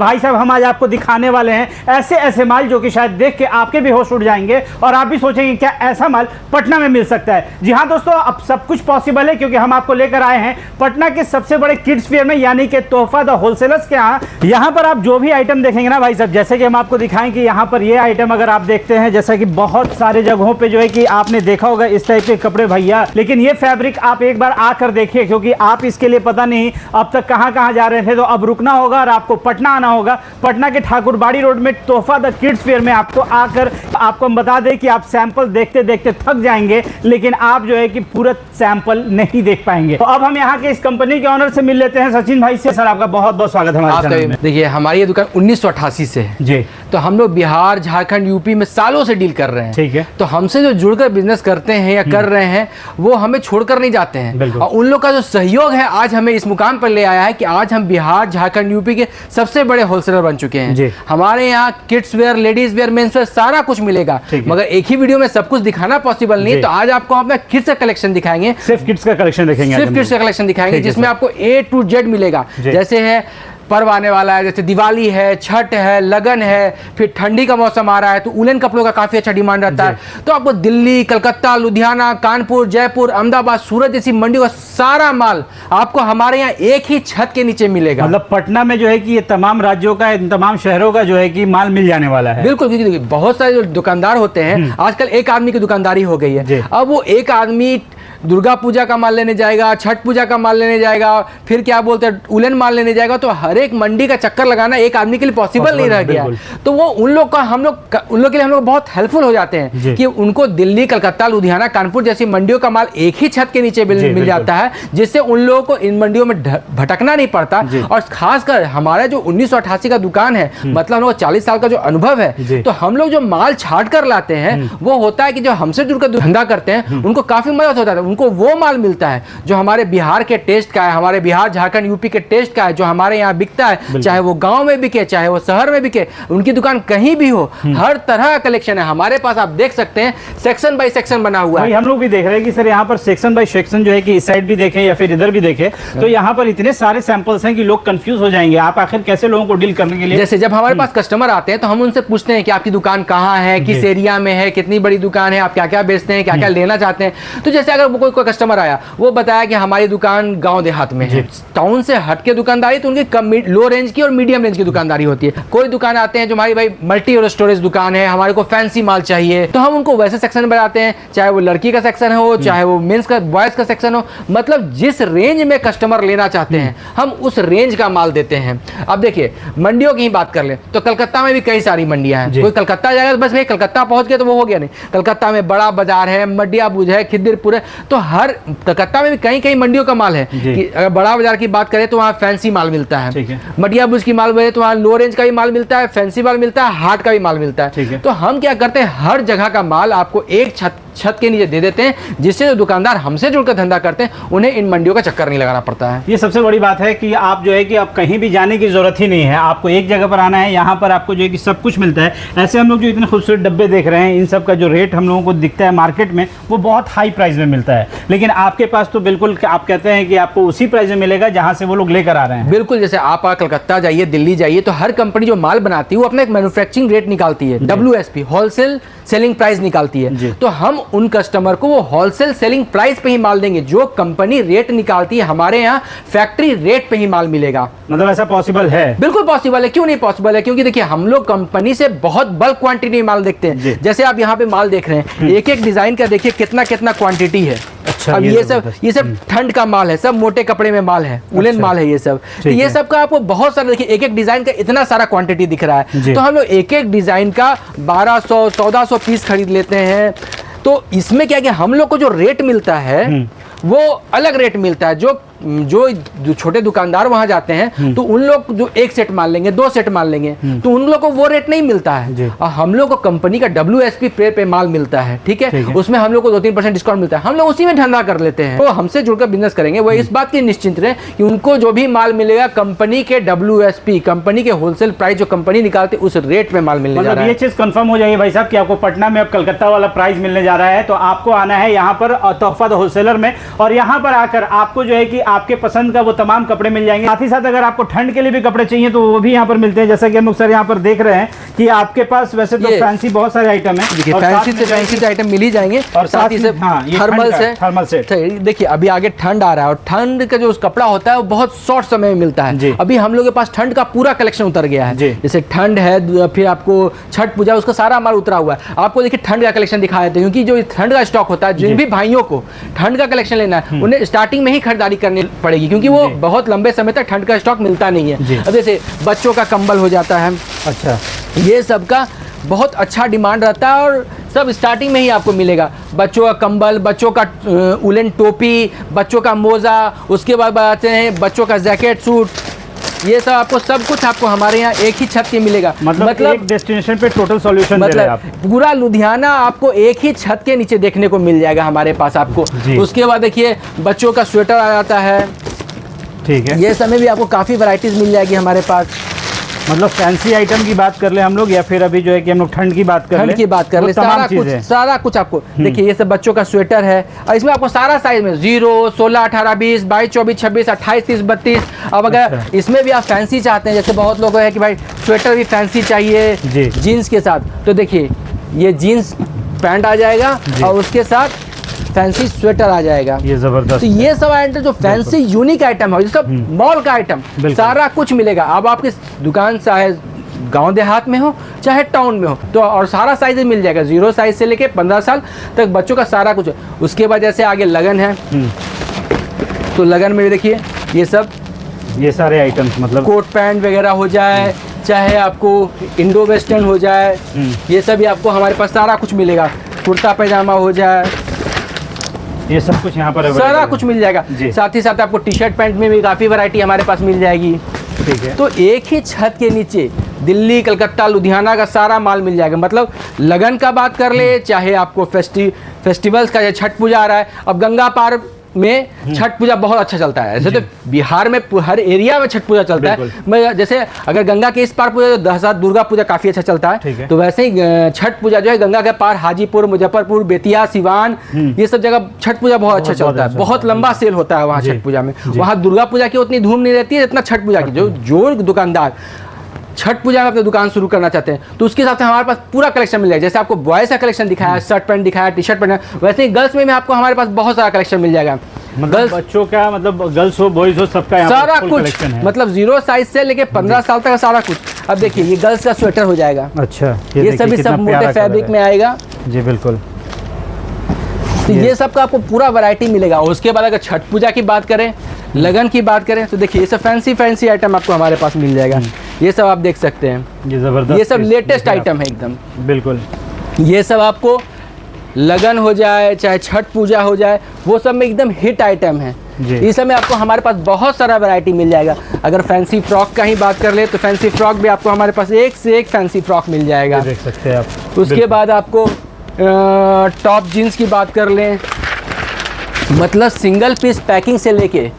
भाई साहब हम आज आपको दिखाने वाले हैं ऐसे ऐसे माल जो कि शायद देख के आपके भी होश उड़ जाएंगे और आप भी सोचेंगे क्या ऐसा माल पटना में मिल सकता है। जी हाँ दोस्तों, अब सब कुछ पॉसिबल है क्योंकि हम आपको लेकर आए हैं पटना के सबसे बड़े किड्स फेयर में, यानी कि तोहफा द होलसेलर्स के यहाँ पर आप जो भी आइटम देखेंगे ना भाई साहब, जैसे कि हम आपको दिखाएं कि यहाँ पर ये आइटम अगर आप देखते हैं, जैसा कि बहुत सारे जगहों पे जो है कि आपने देखा होगा इस टाइप के कपड़े भैया, लेकिन ये फैब्रिक आप एक बार आकर देखिए क्योंकि आप इसके लिए पता नहीं अब तक कहाँ जा रहे थे, तो अब रुकना होगा और आपको पटना आना होगा। पटना के ठाकुरबाड़ी रोड में तोहफा द किड्स फेयर में आपको आकर आपको हम बता दें कि आप सैंपल देखते देखते थक जाएंगे, लेकिन आप जो है कि पूरा सैंपल नहीं देख पाएंगे। तो अब हम यहाँ के इस कंपनी के ऑनर से मिल लेते हैं, सचिन भाई से। सर आपका बहुत बहुत स्वागत है हमारे चैनल में। देखिए हमारी ये दुकान 1988 से है जी, तो हम लोग बिहार, झारखंड, यूपी में सालों से डील कर रहे हैं। ठीक है। तो हमसे जो जुड़कर बिजनेस करते हैं या कर रहे हैं वो हमें छोड़कर नहीं जाते हैं, और उन लोग का जो सहयोग है आज हमें इस मुकाम पर ले आया है कि आज हम बिहार, झारखंड, यूपी के सबसे बड़े होलसेलर बन चुके हैं। हमारे यहाँ kids where, ladies wear, men's wear सारा कुछ मिलेगा, मगर एक ही वीडियो में सब कुछ दिखाना पॉसिबल नहीं, तो आज आपको अपना किड्स का कलेक्शन दिखाएंगे। सिर्फ किड्स का कलेक्शन दिखाएंगे, सिर्फ किड्स का कलेक्शन दिखाएंगे जिसमें आपको A to Z मिलेगा। जैसे है पर्व आने वाला है, जैसे दिवाली है, छठ है, लगन है, फिर ठंडी का मौसम आ रहा है तो उलन कपड़ों का काफी अच्छा डिमांड रहता है। तो आपको दिल्ली, कलकत्ता, लुधियाना, कानपुर, जयपुर, अहमदाबाद, सूरत जैसी मंडियों का सारा माल आपको हमारे यहाँ एक ही छत के नीचे मिलेगा। मतलब पटना में जो है कि ये तमाम राज्यों का, तमाम शहरों का जो है कि माल मिल जाने वाला है। बिल्कुल, क्योंकि बहुत सारे जो दुकानदार होते हैं आजकल एक आदमी की दुकानदारी हो गई है। अब वो एक आदमी दुर्गा पूजा का माल लेने जाएगा, छठ पूजा का माल लेने जाएगा, फिर क्या बोलते हैं उलन माल लेने जाएगा, तो हर एक मंडी का चक्कर लगाना एक आदमी के लिए पॉसिबल नहीं रह गया। तो वो उन लोग के लिए हम लोग बहुत हेल्पफुल हो जाते हैं कि उनको दिल्ली, कलकत्ता, लुधियाना, कानपुर जैसी मंडियों का माल एक ही छत के नीचे मिल जाता है, जिससे उन लोगों को इन मंडियों में भटकना नहीं पड़ता। और खासकर हमारा जो 1988 का दुकान है, मतलब हम लोग 40 साल का जो अनुभव है, तो हम लोग जो माल छाट कर लाते हैं वो होता है कि जो हमसे जुड़कर धंधा करते हैं उनको काफी मदद होता है। उनको वो माल मिलता है जो हमारे बिहार के टेस्ट का है, हमारे बिहार, झारखंड, यूपी के टेस्ट का है, जो हमारे यहाँ बिकता है, चाहे वो गांव में बिके, चाहे वो शहर में बिके, उनकी दुकान कहीं भी हो, हर तरह का कलेक्शन है हमारे पास। आप देख सकते हैं सेक्शन बाय सेक्शन बना हुआ है। हम लोग भी देख रहे हैं कि सर यहाँ पर सेक्शन बाय सेक्शन जो है कि इस साइड भी देखें या फिर इधर भी देखें, तो यहाँ पर इतने सारे सैंपल्स हैं कि लोग कंफ्यूज हो जाएंगे। आप आखिर कैसे लोगों को डील करने के लिए, जैसे जब हमारे पास कस्टमर आते हैं तो हम उनसे पूछते हैं कि आपकी दुकान कहाँ है, किस एरिया में है, कितनी बड़ी दुकान है, आप क्या क्या बेचते हैं, क्या क्या लेना चाहते हैं। तो जैसे अगर कोई कस्टमर आया, वो बताया कि हमारी दुकान गांव देहात में है, टाउन से हटके दुकानदारी, तो उनकी कम लो रेंज की और मीडियम रेंज की दुकानदारी होती है। कोई दुकान आते हैं जो हमारी भाई मल्टी और स्टोरेज दुकान है, हमारे को फैंसी माल चाहिए, तो हम उनको वैसे सेक्शन बनाते हैं, चाहे वो लड़की का सेक्शन हो, चाहे वो मेंस का, बॉयज का सेक्शन हो, मतलब जिस रेंज में कस्टमर लेना चाहते हैं हम उस रेंज का माल देते हैं। अब देखिए मंडियों की ही बात कर ले तो कलकत्ता में भी कई सारी मंडियां हैं। कोई कलकत्ता जाएगा तो बस भाई कलकत्ता पहुंच गया तो वो हो गया नहीं। कलकत्ता में बड़ा बाजार है, मडियाबुज है, खिद्दिरपुर है, तो हर कलकत्ता में भी कई मंडियों का माल है कि अगर बड़ा बाजार की बात करें तो वहाँ फैंसी माल मिलता है, मडियाबुज की माल बोले तो वहाँ लो रेंज का भी माल मिलता है, फैंसी माल मिलता है, हार्ड का भी माल मिलता है। तो हम क्या करते हैं, हर जगह का माल आपको एक छत के नीचे दे देते हैं, जिससे जो दुकानदार हमसे जुड़कर धंधा करते हैं उन्हें इन मंडियों का चक्कर नहीं लगाना पड़ता है। ये सबसे बड़ी बात है कि आप जो है कि आप कहीं भी जाने की जरूरत ही नहीं है, आपको एक जगह पर आना है, यहाँ पर आपको जो है कि सब कुछ मिलता है। ऐसे हम लोग जो इतने खूबसूरत डब्बे देख रहे हैं, इन सब का जो रेट हम लोगों को दिखता है मार्केट में वो बहुत हाई प्राइस में मिलता है, लेकिन आपके पास तो बिल्कुल आप कहते हैं कि आपको उसी प्राइस में मिलेगा जहाँ से वो लोग लेकर आ रहे हैं। बिल्कुल, जैसे आप कलकत्ता जाइए, दिल्ली जाइए, तो हर कंपनी जो माल बनाती है वो अपना एक मैन्युफैक्चरिंग रेट निकालती है, WSP, होलसेल सेलिंग प्राइस निकालती है। तो हम उन कस्टमर को वो होलसेल सेलिंग प्राइस पे ही माल देंगे, जो कंपनी रेट निकालती है हमारे यहाँ फैक्ट्री रेट पे ही माल मिलेगा। मतलब ऐसा पॉसिबल है? बिल्कुल पॉसिबल है, क्यों नहीं पॉसिबल है, क्योंकि देखिए हम लोग कंपनी से बहुत बल्क क्वांटिटी में माल देखते हैं। जैसे आप यहाँ पे माल देख रहे हैं, एक एक डिजाइन का देखिए कितना कितना क्वांटिटी है। अच्छा, अब ये सब ठंड का माल है, सब मोटे कपड़े में माल है, उलन माल है ये सब। तो ये सब का आपको बहुत सारा देखिए, एक एक डिजाइन का इतना सारा क्वांटिटी दिख रहा है, तो हम लोग एक एक डिजाइन का 1200-1400 पीस खरीद लेते हैं। तो इसमें क्या कि हम लोग को जो रेट मिलता है वो अलग रेट मिलता है। जो छोटे दुकानदार वहां जाते हैं तो उन लोग जो एक सेट माल लेंगे, 2 सेट माल लेंगे, तो उन लोग को वो रेट नहीं मिलता है। और हम लोग को कंपनी का WSP पे माल मिलता है, ठीक है? उसमें हम लोग को 2-3% डिस्काउंट मिलता है, हम लोग उसी में धंधा कर लेते हैं। तो हमसे जुड़कर बिजनेस करेंगे वो इस बात की निश्चिंत रहे कि उनको जो भी माल मिलेगा कंपनी के WSP, कंपनी के होलसेल प्राइस जो कंपनी निकालती है उस रेट में माल मिलने जा रहा है। ये चीज कंफर्म हो जाइए भाई साहब कि आपको पटना में अब कलकत्ता वाला प्राइस मिलने जा रहा है, तो आपको आना है यहाँ पर तोहफा द होलसेलर में, और यहाँ पर आकर आपको जो है कि आपके पसंद का वो तमाम कपड़े मिल जाएंगे। साथ ही साथ अगर आपको ठंड के लिए भी कपड़े चाहिए तो वो भी यहाँ पर मिलते हैं। जैसा कि हम लोग सर यहाँ पर देख रहे हैं कि आपके पास वैसे तो फैंसी बहुत सारे आइटम है, फैंसी से आइटम मिल ही जाएंगे और साथ ही से थर्मल से। देखिए अभी आगे ठंड आ रहा है और ठंड का जो कपड़ा होता है वो बहुत शॉर्ट समय में मिलता है। अभी हम लोग के पास ठंड का पूरा कलेक्शन उतर गया है। जैसे ठंड है, फिर आपको छठ पूजा, उसका सारा माल उतरा हुआ है। आपको देखिए ठंड का कलेक्शन दिखाया था, क्योंकि जो ठंड का स्टॉक होता है, जिन भी भाइयों को ठंड का कलेक्शन लेना है उन्हें स्टार्टिंग में ही खरीदारी करनी पड़ेगी, क्योंकि वो बहुत लंबे समय तक ठंड का स्टॉक मिलता नहीं है। अब जैसे बच्चों का कंबल हो जाता है, अच्छा, ये सब का बहुत अच्छा डिमांड रहता है और सब स्टार्टिंग में ही आपको मिलेगा। बच्चों का कंबल, बच्चों का उलन टोपी, बच्चों का मोज़ा, उसके बाद आते हैं बच्चों का जैकेट सूट, ये सब आपको सब कुछ आपको हमारे यहाँ एक ही छत के मिलेगा। मतलब एक डेस्टिनेशन पे टोटल सॉल्यूशन मतलब पूरा लुधियाना आपको एक ही छत के नीचे देखने को मिल जाएगा हमारे पास आपको। उसके बाद देखिए बच्चों का स्वेटर आ जाता है, ठीक है, ये समय भी आपको काफ़ी वैरायटीज़ मिल जाएगी हमारे पास। मतलब फैंसी आइटम की बात कर ले हम लोग, या फिर अभी जो है कि हम लोग ठंड की बात कर ले, सारा कुछ आपको देखिए। ये सब बच्चों का स्वेटर है और इसमें आपको सारा साइज में 0, 16, 18, 20, 22, 24, 26, 28, 30, 32। अब अगर इसमें भी आप फैंसी चाहते हैं, जैसे बहुत लोग है कि भाई स्वेटर भी फैंसी चाहिए जीन्स के साथ, तो देखिए ये जीन्स पैंट आ जाएगा और उसके साथ फैंसी स्वेटर आ जाएगा। ये जबरदस्त। तो ये सब आइटम जो फैंसी यूनिक आइटम है, ये सब मॉल का आइटम, सारा कुछ मिलेगा। अब आपकी दुकान चाहे गांव देहात में हो चाहे टाउन में हो, तो और सारा साइज मिल जाएगा, 0 साइज से लेके 15 साल तक बच्चों का सारा कुछ। उसके बाद जैसे आगे लगन है, तो लगन में देखिए ये सारे आइटम्स, मतलब कोट पैंट वगैरह हो जाए, चाहे आपको इंडो वेस्टर्न हो जाए, ये सब भी आपको हमारे पास सारा कुछ मिलेगा। कुर्ता पैजामा हो जाए, ये सब कुछ यहाँ पर सारा कुछ मिल जाएगा। साथ ही साथ आपको टी शर्ट पैंट में भी काफ़ी वैरायटी हमारे पास मिल जाएगी, ठीक है। तो एक ही छत के नीचे दिल्ली, कलकत्ता, लुधियाना का सारा माल मिल जाएगा। मतलब लगन का बात कर ले, चाहे आपको फेस्टिवल्स का, छठ पूजा आ रहा है, अब गंगा पार में छठ पूजा बहुत अच्छा चलता है। ऐसे तो बिहार में हर एरिया में छठ पूजा चलता है। मैं जैसे अगर गंगा के इस पार पूजा, दशहरा, दुर्गा पूजा काफ़ी अच्छा चलता है, तो वैसे ही छठ पूजा जो है गंगा के पार हाजीपुर, मुजफ्फरपुर, बेतिया, सिवान, ये सब जगह छठ पूजा बहुत अच्छा चलता है। बहुत लंबा सेल होता है वहाँ छठ पूजा में। वहाँ दुर्गा पूजा की उतनी धूम नहीं रहती है जितना छठ पूजा की। जो दुकानदार छठ पूजा में अपनी दुकान शुरू करना चाहते हैं, तो उसके हिसाब से हमारे पास पूरा कलेक्शन मिल जाएगा। जैसे आपको बॉयज़ का कलेक्शन दिखाया, शर्ट पैंट दिखाया, टी शर्ट पैंट, वैसे ही गर्ल्स में आपको हमारे पास बहुत सारा कलेक्शन मिल जाएगा। मतलब बच्चों का, मतलब गर्ल्स हो बॉयज़ हो, सबका यहाँ सारा कुछ, मतलब 0 साइज से लेके 15 साल तक का सारा कुछ। अब देखिए ये गर्ल्स का स्वेटर हो जाएगा, अच्छा, ये सभी सब मोटे फैब्रिक में आएगा जी, बिल्कुल। तो ये सब का आपको पूरा वैरायटी मिलेगा। और उसके बाद अगर छठ पूजा की बात करें, लगन की बात करें, तो देखिए ये सब फैंसी आइटम आपको हमारे पास मिल जाएगा। ये सब आप देख सकते हैं, ये जबरदस्त, ये सब लेटेस्ट आइटम है एकदम, बिल्कुल। ये सब आपको लगन हो जाए चाहे छठ पूजा हो जाए, वो सब में एकदम हिट आइटम है। इस समय आपको हमारे पास बहुत सारा वैरायटी मिल जाएगा। अगर फैंसी फ्रॉक का ही बात कर ले, तो फैंसी फ्रॉक भी आपको हमारे पास एक से एक फैंसी फ्रॉक मिल जाएगा, देख सकते हैं आप। उसके बाद आपको टॉप जीन्स की बात कर लें, मतलब सिंगल पीस पैकिंग से लेके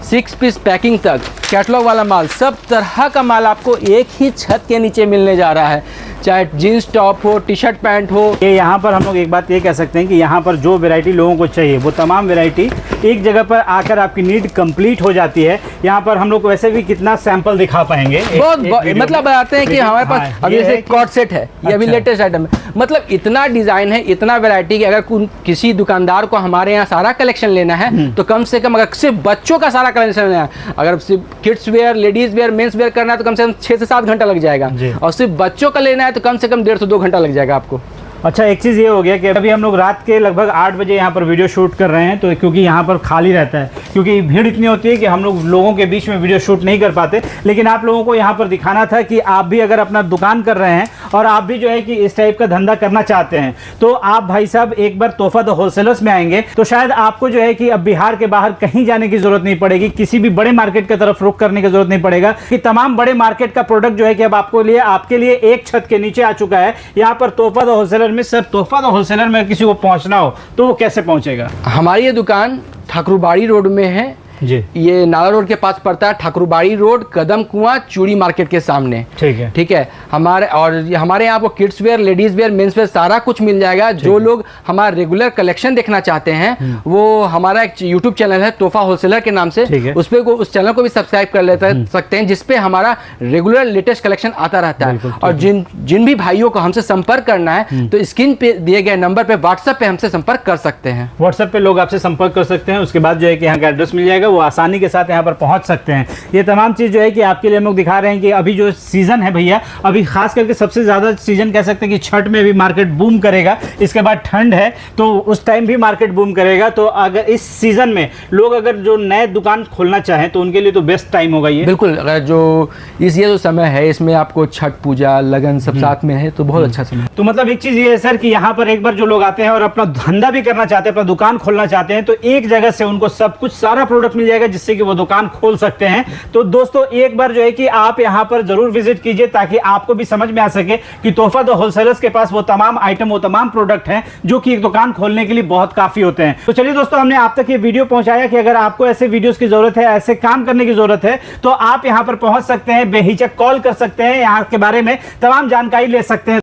6 पीस पैकिंग तक कैटलॉग वाला माल, सब तरह का माल आपको एक ही छत के नीचे मिलने जा रहा है। चाहे जीन्स टॉप हो, टी शर्ट पैंट हो, ये यहाँ पर हम लोग एक बात ये कह सकते हैं कि यहाँ पर जो वैरायटी लोगों को चाहिए वो तमाम वैरायटी एक जगह पर आकर आपकी नीड कंप्लीट हो जाती है। यहाँ पर हम लोग वैसे भी कितना सैंपल दिखा पाएंगे, मतलब बताते हैं कि हमारे पास अभी जैसे कॉर्ड सेट है, ये अभी लेटेस्ट आइटम है। मतलब इतना डिज़ाइन है, इतना वैरायटी कि अगर किसी दुकानदार को हमारे यहाँ सारा कलेक्शन लेना है, तो कम से कम अगर सिर्फ बच्चों का सारा कलेक्शन लेना है, अगर सिर्फ kids where, ladies wear, men's wear करना है, तो कम से कम 6 से 7 घंटा लग जाएगा। और सिर्फ बच्चों का लेना है तो कम से कम 1.5 से 2 घंटा लग जाएगा आपको। अच्छा, एक चीज़ ये हो गया कि अभी हम लोग रात के लगभग 8 बजे यहाँ पर वीडियो शूट कर रहे हैं, तो क्योंकि यहाँ पर खाली रहता है, क्योंकि भीड़ इतनी होती है कि हम लोगों के बीच में वीडियो शूट नहीं कर पाते। लेकिन आप लोगों को यहाँ पर दिखाना था कि आप भी अगर अपना दुकान कर रहे हैं और आप भी जो है कि इस टाइप का धंधा करना चाहते हैं, तो आप भाई साहब एक बार तोहफा द होलसेलर्स में आएंगे, तो शायद आपको जो है कि अब बिहार के बाहर कहीं जाने की जरूरत नहीं पड़ेगी, किसी भी बड़े मार्केट की तरफ रुख करने की जरूरत नहीं पड़ेगा, कि तमाम बड़े मार्केट का प्रोडक्ट जो है कि अब आपके लिए एक छत के नीचे आ चुका है। यहाँ पर तोहफा द होलसेलर में सर, तोहफा होलसेलर में किसी को पहुंचना हो तो वो कैसे पहुंचेगा? हमारी ये दुकान ठाकुरबाड़ी रोड में है, जी। ये नाला रोड के पास पड़ता है, ठाकुरबाड़ी रोड, कदम कुआं, चूड़ी मार्केट के सामने। ठीक है। हमारे यहाँ आपको kids where, ladies wear, men's wear सारा कुछ मिल जाएगा। जो लोग हमारा रेगुलर कलेक्शन देखना चाहते हैं वो हमारा एक यूट्यूब चैनल है तोहफा होलसेलर के नाम से, उस चैनल को भी सब्सक्राइब कर सकते हैं, जिसपे हमारा रेगुलर लेटेस्ट कलेक्शन आता रहता है। और जिन भी भाइयों को हमसे संपर्क करना है तो स्क्रीन पे दिए गए नंबर पे व्हाट्सएप पे हमसे संपर्क कर सकते हैं। व्हाट्सएप पे लोग आपसे संपर्क कर सकते हैं, उसके बाद जो है कि यहाँ का एड्रेस मिल जाएगा, वो आसानी के साथ यहाँ पर पहुंच सकते हैं। ये तमाम चीज़ जो है कि आपके लिए हम लोग दिखा रहे हैं कि अभी जो सीजन है भैया, अभी खास करके सबसे ज़्यादा सीजन कह सकते हैं कि छठ में भी मार्केट बूम करेगा, इसके बाद ठंड है तो उस टाइम भी मार्केट बूम करेगा। तो अगर इस सीजन में लोग अगर जो नए दुकान खोलना चाहें तो उनके लिए तो बेस्ट टाइम होगा ये। बिल्कुल, अगर जो ये जो समय है इसमें आपको छठ पूजा लगन सब साथ में है तो बहुत अच्छा समय। तो मतलब एक चीज़ ये है सर कि यहाँ पर एक बार जो लोग आते हैं और अपना धंधा भी करना चाहते हैं, अपना दुकान खोलना चाहते हैं, तो एक जगह से उनको सब कुछ सारा प्रोडक्ट मिल जाएगा जिससे कि वो दुकान खोल सकते हैं। तो दोस्तों एक बार जो है कि आप यहाँ पर जरूर विजिट कीजिए ताकि आपको भी समझ में आ सके कि तोहफा द होलसेलर्स के पास वो तमाम आइटम, वो तमाम प्रोडक्ट हैं जो कि एक दुकान खोलने के लिए बहुत काफी होते हैं। तो चलिए दोस्तों, हमने आप तक ये वीडियो पहुंचाया कि अगर आपको ऐसे वीडियोस की जरूरत है, ऐसे काम करने की जरूरत है तो आप यहाँ पर पहुंच सकते हैं, बेहिचक कॉल कर सकते हैं, यहाँ के बारे में तमाम जानकारी ले सकते हैं।